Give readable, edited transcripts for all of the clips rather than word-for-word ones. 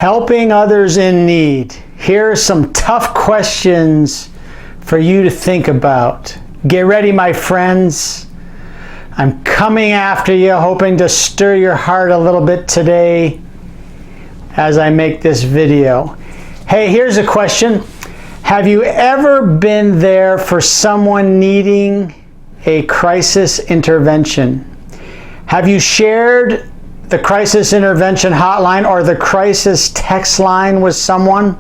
Helping others in need. Here are some tough questions for you to think about. Get ready, my friends. I'm coming after you, hoping to stir your heart a little bit today as I make this video. Hey, here's a question. Have you ever been there for someone needing a crisis intervention? Have you shared the crisis intervention hotline or the crisis text line with someone?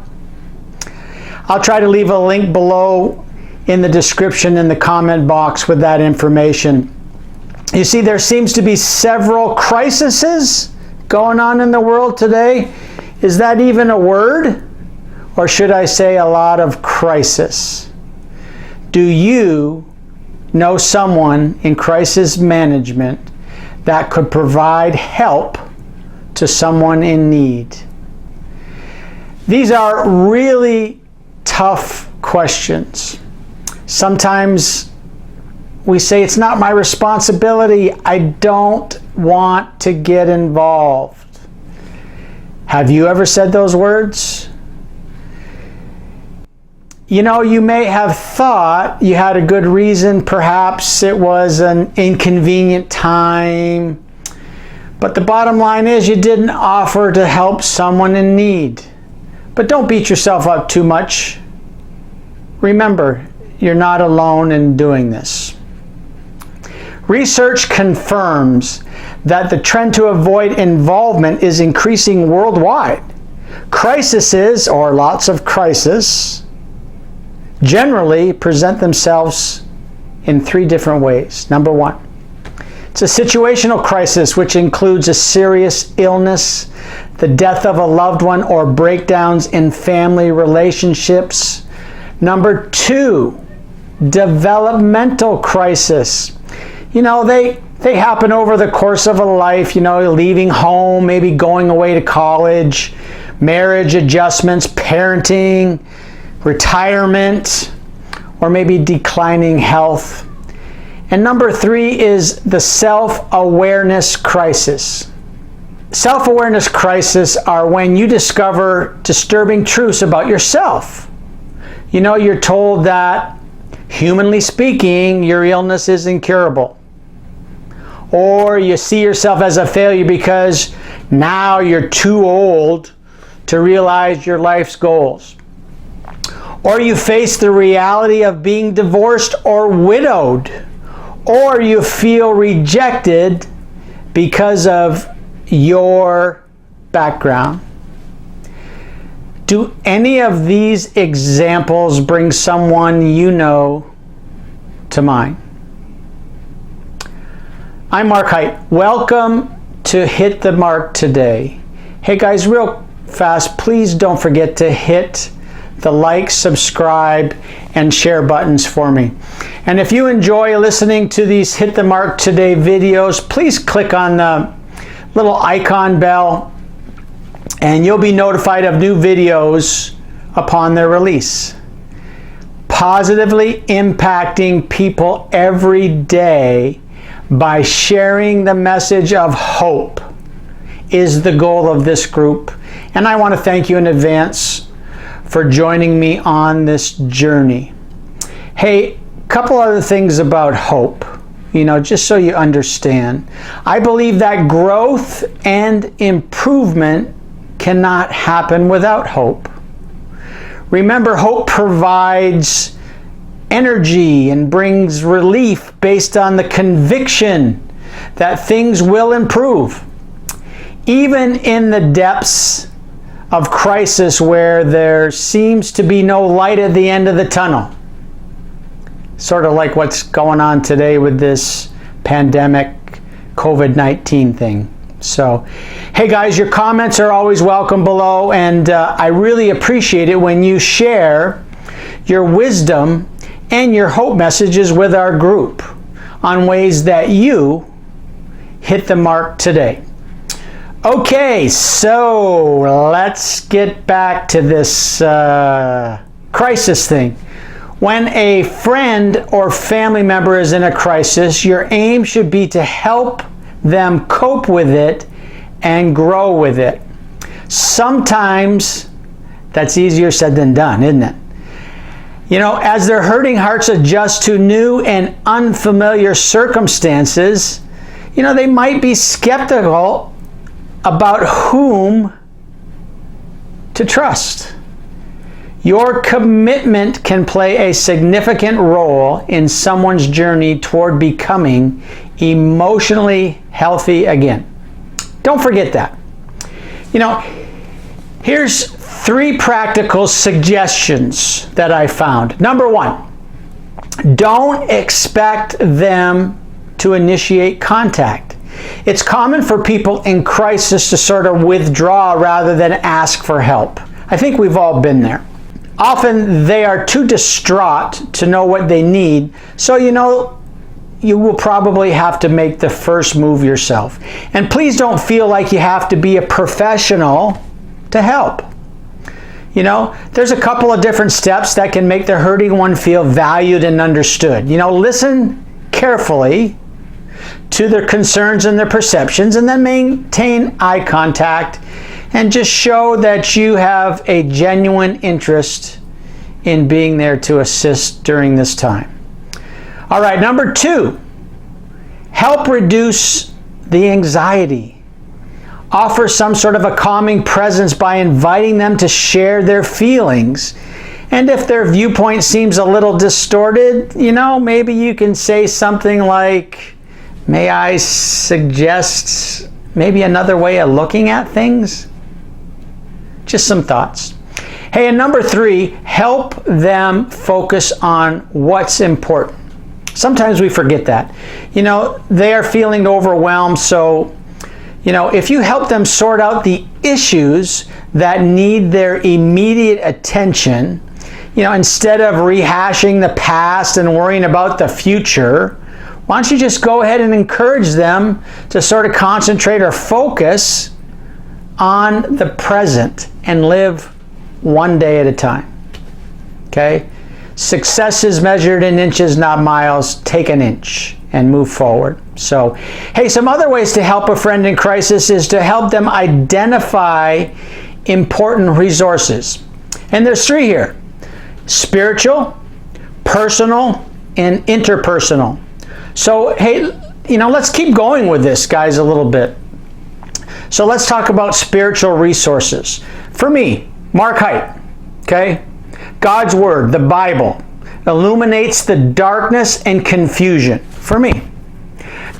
I'll try to leave a link below in the description in the comment box with that information. You see, there seems to be several crises going on in the world today. Is that even a word? Or should I say a lot of crisis? Do you know someone in crisis management that could provide help to someone in need? These are really tough questions. Sometimes we say, it's not my responsibility. I don't want to get involved. Have you ever said those words? You know, you may have thought you had a good reason. Perhaps it was an inconvenient time. But the bottom line is you didn't offer to help someone in need. But don't beat yourself up too much. Remember, you're not alone in doing this. Research confirms that the trend to avoid involvement is increasing worldwide. Crises, or lots of crises, generally present themselves in three different ways. Number one, it's a situational crisis, which includes a serious illness, the death of a loved one, or breakdowns in family relationships. Number two, developmental crisis. You know, they happen over the course of a life, you know, leaving home, maybe going away to college, marriage adjustments, parenting, retirement, or maybe declining health. And number three is the self-awareness crisis. Self-awareness crises are when you discover disturbing truths about yourself. You know, you're told that, humanly speaking, your illness is incurable. Or you see yourself as a failure because now you're too old to realize your life's goals. Or you face the reality of being divorced or widowed. Or you feel rejected because of your background. Do any of these examples bring someone you know to mind? I'm Mark Height. Welcome to Hit the Mark today. Hey guys, real fast, please don't forget to hit the like, subscribe, and share buttons for me. And if you enjoy listening to these Hit the Mark Today videos, please click on the little icon bell and you'll be notified of new videos upon their release. Positively impacting people every day by sharing the message of hope is the goal of this group. And I want to thank you in advance for joining me on this journey. Hey, a couple other things about hope, you know, just so you understand. I believe that growth and improvement cannot happen without hope. Remember, hope provides energy and brings relief based on the conviction that things will improve. Even in the depths of crisis where there seems to be no light at the end of the tunnel. Sort of like what's going on today with this pandemic COVID-19 thing. So, hey guys, your comments are always welcome below, and I really appreciate it when you share your wisdom and your hope messages with our group on ways that you hit the mark today. Okay, so let's get back to this crisis thing. When a friend or family member is in a crisis, your aim should be to help them cope with it and grow with it. Sometimes that's easier said than done, isn't it? As their hurting hearts adjust to new and unfamiliar circumstances, they might be skeptical about whom to trust. Your commitment can play a significant role in someone's journey toward becoming emotionally healthy again. Don't forget that. Here's 3 practical suggestions that I found. Number 1, don't expect them to initiate contact. It's common for people in crisis to sort of withdraw rather than ask for help. I think we've all been there. Often they are too distraught to know what they need, so you will probably have to make the first move yourself. And please don't feel like you have to be a professional to help. There's a couple of different steps that can make the hurting one feel valued and understood. Listen carefully to their concerns and their perceptions, and then maintain eye contact and just show that you have a genuine interest in being there to assist during this time. All right, number 2, help reduce the anxiety. Offer some sort of a calming presence by inviting them to share their feelings. And if their viewpoint seems a little distorted, maybe you can say something like, may I suggest maybe another way of looking at things? Just some thoughts. Hey, and number 3, help them focus on what's important. Sometimes we forget that. They are feeling overwhelmed, so if you help them sort out the issues that need their immediate attention, instead of rehashing the past and worrying about the future, why don't you just go ahead and encourage them to sort of concentrate or focus on the present and live one day at a time. Okay? Success is measured in inches, not miles. Take an inch and move forward. So, hey, some other ways to help a friend in crisis is to help them identify important resources. And there's 3 here: spiritual, personal, and interpersonal. So, hey, let's keep going with this, guys, a little bit. So let's talk about spiritual resources. For me, Mark Height, okay? God's Word, the Bible, illuminates the darkness and confusion. For me,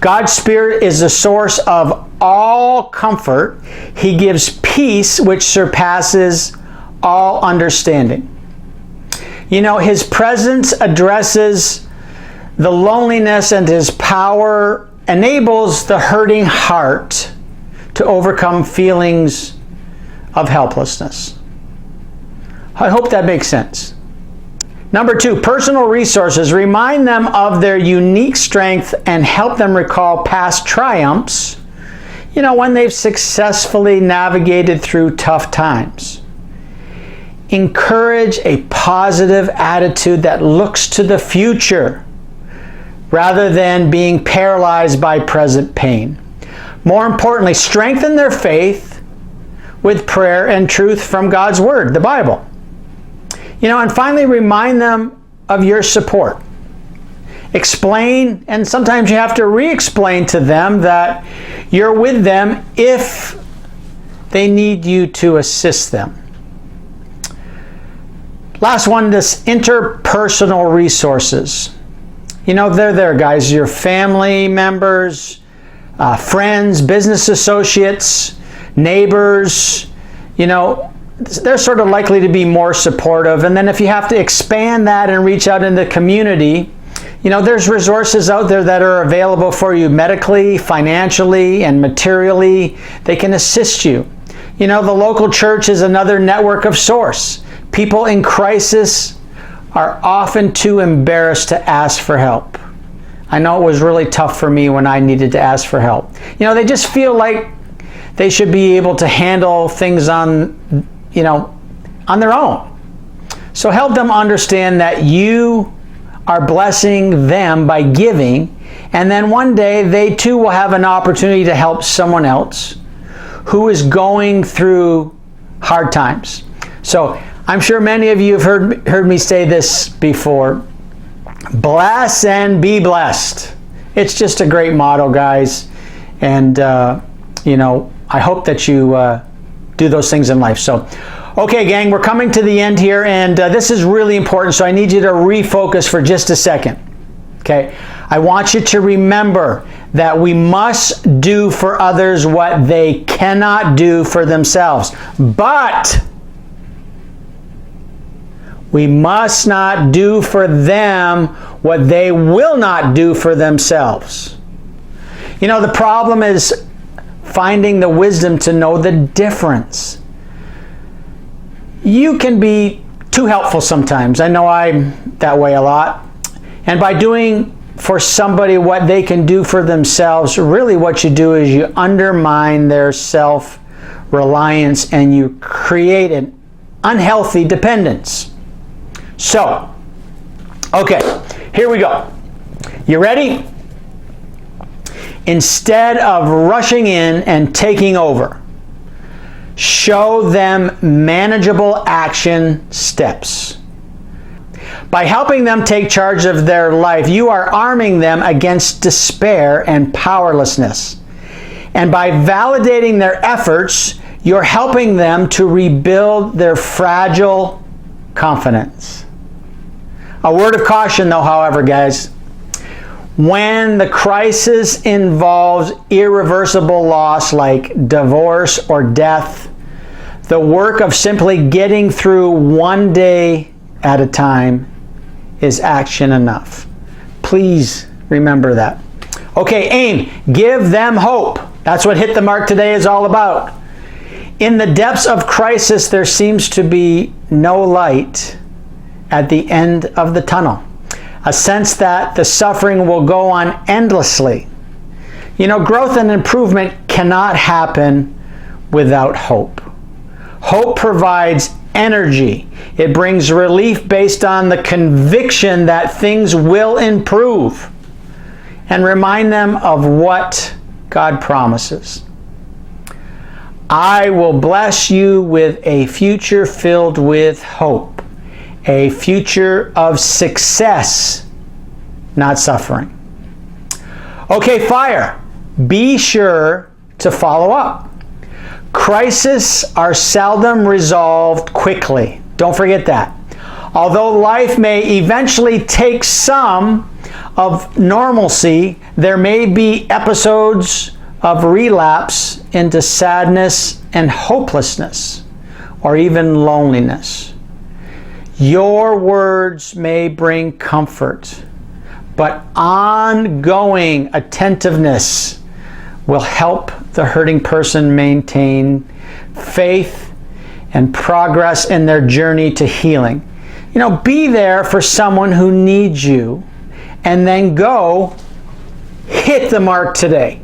God's Spirit is the source of all comfort. He gives peace which surpasses all understanding. His presence addresses the loneliness, and His power enables the hurting heart to overcome feelings of helplessness. I hope that makes sense. Number 2, personal resources. Remind them of their unique strength and help them recall past triumphs, when they've successfully navigated through tough times. Encourage a positive attitude that looks to the future rather than being paralyzed by present pain. More importantly, strengthen their faith with prayer and truth from God's Word, the Bible. And finally, remind them of your support. Explain, and sometimes you have to re-explain to them that you're with them if they need you to assist them. Last one, this interpersonal resources. They're there, guys. Your family members, friends, business associates, neighbors, they're sort of likely to be more supportive. And then if you have to expand that and reach out in the community, there's resources out there that are available for you medically, financially, and materially. They can assist you. The local church is another network of source. People in crisis are often too embarrassed to ask for help. I know it was really tough for me when I needed to ask for help. They just feel like they should be able to handle things on their own. So help them understand that you are blessing them by giving, and then one day they too will have an opportunity to help someone else who is going through hard times. So I'm sure many of you have heard me say this before. Bless and be blessed. It's just a great motto, guys. And, I hope that you do those things in life. So, okay, gang, we're coming to the end here, and this is really important, so I need you to refocus for just a second. Okay? I want you to remember that we must do for others what they cannot do for themselves. But we must not do for them what they will not do for themselves. The problem is finding the wisdom to know the difference. You can be too helpful sometimes. I know I'm that way a lot. And by doing for somebody what they can do for themselves, really what you do is you undermine their self-reliance and you create an unhealthy dependence. So, okay, here we go. You ready? Instead of rushing in and taking over, show them manageable action steps. By helping them take charge of their life, you are arming them against despair and powerlessness. And by validating their efforts, you're helping them to rebuild their fragile confidence. A word of caution, though, however, guys. When the crisis involves irreversible loss like divorce or death, the work of simply getting through one day at a time is action enough. Please remember that. Okay, aim. Give them hope. That's what Hit the Mark today is all about. In the depths of crisis, there seems to be no light at the end of the tunnel. A sense that the suffering will go on endlessly. Growth and improvement cannot happen without hope. Hope provides energy. It brings relief based on the conviction that things will improve, and remind them of what God promises. I will bless you with a future filled with hope, a future of success, not suffering. Okay, fire. Be sure to follow up. Crises are seldom resolved quickly. Don't forget that. Although life may eventually take some of normalcy, there may be episodes of relapse into sadness and hopelessness, or even loneliness. Your words may bring comfort, but ongoing attentiveness will help the hurting person maintain faith and progress in their journey to healing. Be there for someone who needs you, and then go hit the mark today.